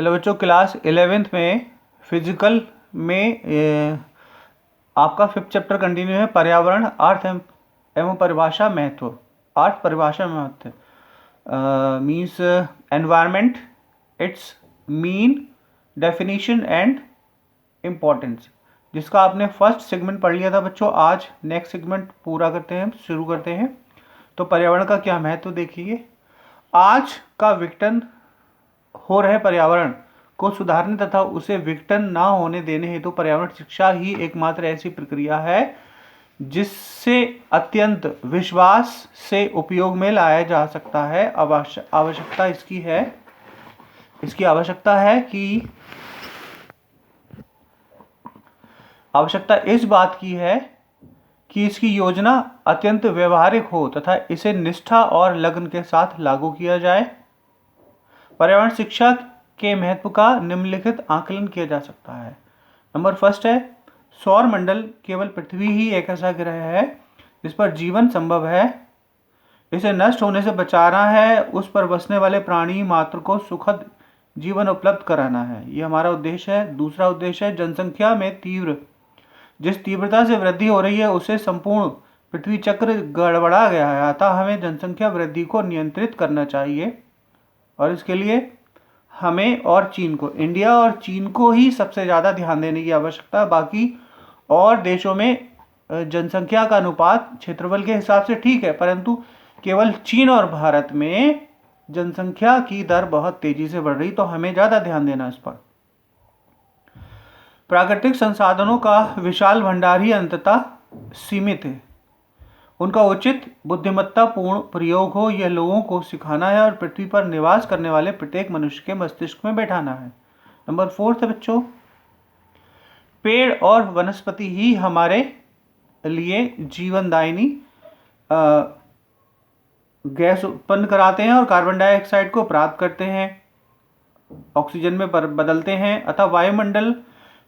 Hello बच्चों, class 11th में physical में आपका 5th चैप्टर कंटिन्यू है। पर्यावरण, अर्थ एवं परिभाषा, महत्व। अर्थ, परिभाषा, महत्व means environment, it's mean, definition and importance, जिसका आपने फर्स्ट सेगमेंट पढ़ लिया था बच्चों। आज नेक्स्ट सेगमेंट पूरा करते हैं, शुरू करते हैं। तो पर्यावरण का क्या महत्व देखिए। आज का विघटन हो रहे पर्यावरण को सुधारने तथा उसे विघटन ना होने देने हेतु पर्यावरण शिक्षा ही एकमात्र ऐसी प्रक्रिया है जिससे अत्यंत विश्वास से उपयोग में लाया जा सकता है। आवश्यकता इस बात की है कि इसकी योजना अत्यंत व्यवहारिक हो तथा इसे निष्ठा और लगन के साथ लागू किया जाए। पर्यावरण शिक्षा के महत्व का निम्नलिखित आकलन किया जा सकता है। नंबर फर्स्ट है, सौर मंडल केवल पृथ्वी ही एक ऐसा ग्रह है जिस पर जीवन संभव है। इसे नष्ट होने से बचाना है, उस पर बसने वाले प्राणी मात्र को सुखद जीवन उपलब्ध कराना है, ये हमारा उद्देश्य है। दूसरा उद्देश्य है, जनसंख्या में जिस तीव्रता से वृद्धि हो रही है उससे संपूर्ण पृथ्वी चक्र गड़बड़ा गया है, अतः हमें जनसंख्या वृद्धि को नियंत्रित करना चाहिए और इसके लिए हमें और चीन को, इंडिया और चीन को ही सबसे ज़्यादा ध्यान देने की आवश्यकता है। बाकी और देशों में जनसंख्या का अनुपात क्षेत्रफल के हिसाब से ठीक है, परंतु केवल चीन और भारत में जनसंख्या की दर बहुत तेजी से बढ़ रही, तो हमें ज़्यादा ध्यान देना इस पर। प्राकृतिक संसाधनों का विशाल भंडार ही अंततः सीमित है, उनका उचित बुद्धिमत्तापूर्ण प्रयोग हो, यह लोगों को सिखाना है और पृथ्वी पर निवास करने वाले प्रत्येक मनुष्य के मस्तिष्क में बैठाना है। नंबर फोर्थ है बच्चों, पेड़ और वनस्पति ही हमारे लिए जीवनदायिनी गैस उत्पन्न कराते हैं और कार्बन डाइऑक्साइड को प्राप्त करते हैं, ऑक्सीजन में बदलते हैं, अतः वायुमंडल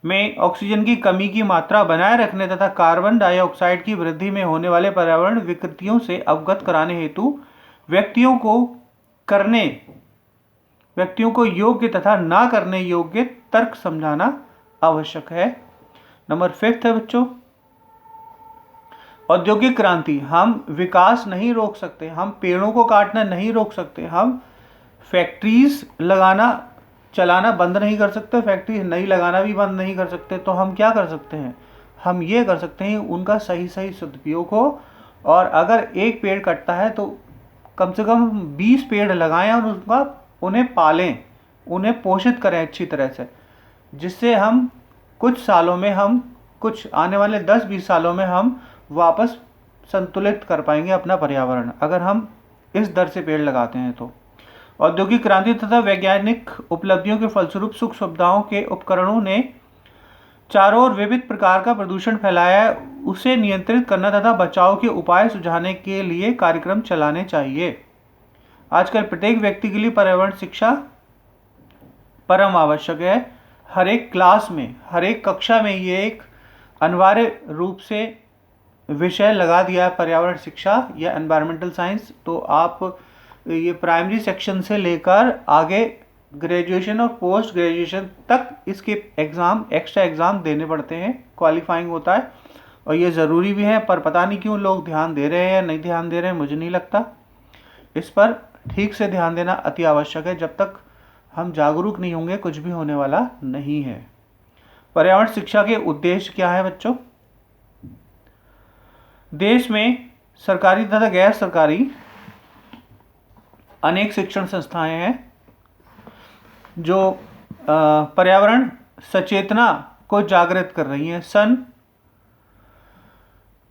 में ऑक्सीजन की कमी की मात्रा बनाए रखने तथा कार्बन डाइऑक्साइड की वृद्धि में होने वाले पर्यावरण विकृतियों से अवगत कराने हेतु व्यक्तियों को योग्य तथा ना करने योग्य तर्क समझाना आवश्यक है। नंबर फिफ्थ है बच्चों, औद्योगिक क्रांति। हम विकास नहीं रोक सकते, हम पेड़ों को काटना नहीं रोक सकते, हम फैक्ट्रीज चलाना बंद नहीं कर सकते, फैक्ट्री नई लगाना भी बंद नहीं कर सकते। तो हम क्या कर सकते हैं, हम ये कर सकते हैं उनका सही सदुपयोग हो, और अगर एक पेड़ कटता है तो कम से कम 20 पेड़ लगाएं और उन्हें पालें, उन्हें पोषित करें अच्छी तरह से, जिससे हम कुछ आने वाले 10-20 सालों में हम वापस संतुलित कर पाएंगे अपना पर्यावरण, अगर हम इस दर से पेड़ लगाते हैं तो। औद्योगिक क्रांति तथा वैज्ञानिक उपलब्धियों के फलस्वरूप सुख सुविधाओं के उपकरणों ने चारों ओर विविध प्रकार का प्रदूषण फैलाया है, उसे नियंत्रित करना तथा बचाव के उपाय सुझाने के लिए कार्यक्रम चलाने चाहिए। आजकल प्रत्येक व्यक्ति के लिए पर्यावरण शिक्षा परम आवश्यक है। हर एक क्लास में, हर एक कक्षा में ये एक अनिवार्य रूप से विषय लगा दिया है, पर्यावरण शिक्षा या एनवायरमेंटल साइंस। तो आप ये प्राइमरी सेक्शन से लेकर आगे ग्रेजुएशन और पोस्ट ग्रेजुएशन तक इसके एक्स्ट्रा एग्ज़ाम देने पड़ते हैं, क्वालिफाइंग होता है, और ये ज़रूरी भी है। पर पता नहीं क्यों लोग ध्यान दे रहे हैं या नहीं ध्यान दे रहे हैं, मुझे नहीं लगता। इस पर ठीक से ध्यान देना अति आवश्यक है, जब तक हम जागरूक नहीं होंगे कुछ भी होने वाला नहीं है। पर्यावरण शिक्षा के उद्देश्य क्या है बच्चों? देश में सरकारी तथा गैर सरकारी अनेक शिक्षण संस्थाएं हैं जो पर्यावरण सचेतना को जागृत कर रही हैं। सन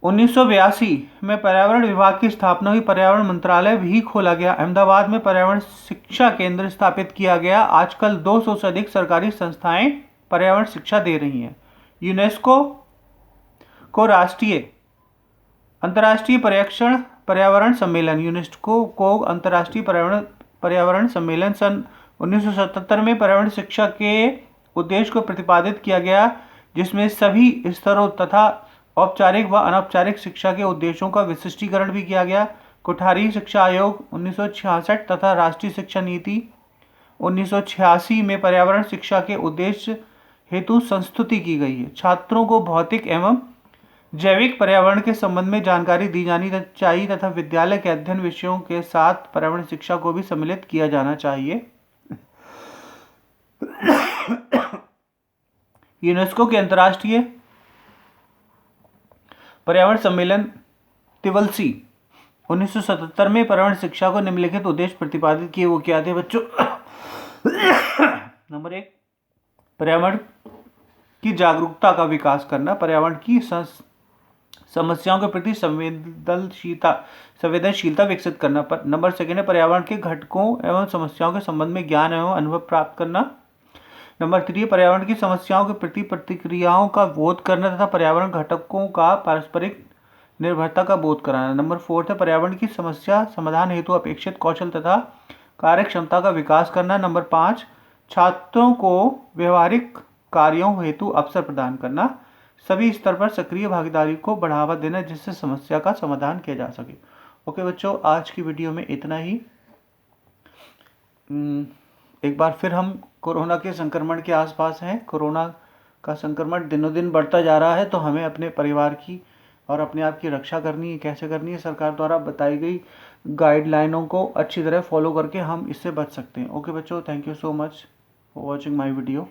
1982 में पर्यावरण विभाग की स्थापना हुई, पर्यावरण मंत्रालय भी खोला गया, अहमदाबाद में पर्यावरण शिक्षा केंद्र स्थापित किया गया। आजकल 200 से अधिक सरकारी संस्थाएं पर्यावरण शिक्षा दे रही हैं। यूनेस्को को अंतर्राष्ट्रीय पर्यावरण सम्मेलन, यूनेस्को को अंतर्राष्ट्रीय पर्यावरण सम्मेलन सन 1977 में पर्यावरण शिक्षा के उद्देश्य को प्रतिपादित किया गया, जिसमें सभी स्तरों तथा औपचारिक व अनौपचारिक शिक्षा के उद्देश्यों का विशिष्टीकरण भी किया गया। कोठारी शिक्षा आयोग 1966 तथा राष्ट्रीय शिक्षा नीति 1986 में पर्यावरण शिक्षा के उद्देश्य हेतु संस्तुति की गई है। छात्रों को भौतिक एवं जैविक पर्यावरण के संबंध में जानकारी दी जानी चाहिए तथा विद्यालय के अध्ययन विषयों के साथ पर्यावरण शिक्षा को भी सम्मिलित किया जाना चाहिए। यूनेस्को के अंतर्राष्ट्रीय पर्यावरण सम्मेलन तिवलसी 1977 में पर्यावरण शिक्षा को निम्नलिखित उद्देश्य प्रतिपादित किए। वो क्या थे बच्चों? नंबर 1, पर्यावरण की जागरूकता का विकास करना, पर्यावरण की समस्याओं के प्रति संवेदनशीलता विकसित करना। नंबर 2 है पर्यावरण के घटकों एवं समस्याओं के संबंध में ज्ञान एवं अनुभव प्राप्त करना। नंबर 3, पर्यावरण की समस्याओं के प्रति प्रतिक्रियाओं का बोध करना तथा पर्यावरण घटकों का पारस्परिक निर्भरता का बोध कराना। नंबर 4 है पर्यावरण की समस्या समाधान हेतु अपेक्षित कौशल तथा कार्य क्षमता का विकास करना। नंबर 5, छात्रों को व्यवहारिक कार्यों हेतु अवसर प्रदान करना। सभी स्तर पर सक्रिय भागीदारी को बढ़ावा देना जिससे समस्या का समाधान किया जा सके। ओके बच्चों, आज की वीडियो में इतना ही। एक बार फिर हम कोरोना के संक्रमण के आसपास हैं। कोरोना का संक्रमण दिनों दिन बढ़ता जा रहा है, तो हमें अपने परिवार की और अपने आप की रक्षा करनी है। कैसे करनी है? सरकार द्वारा बताई गई गाइडलाइनों को अच्छी तरह फॉलो करके हम इससे बच सकते हैं। ओके बच्चों, thank you so much for watching my video.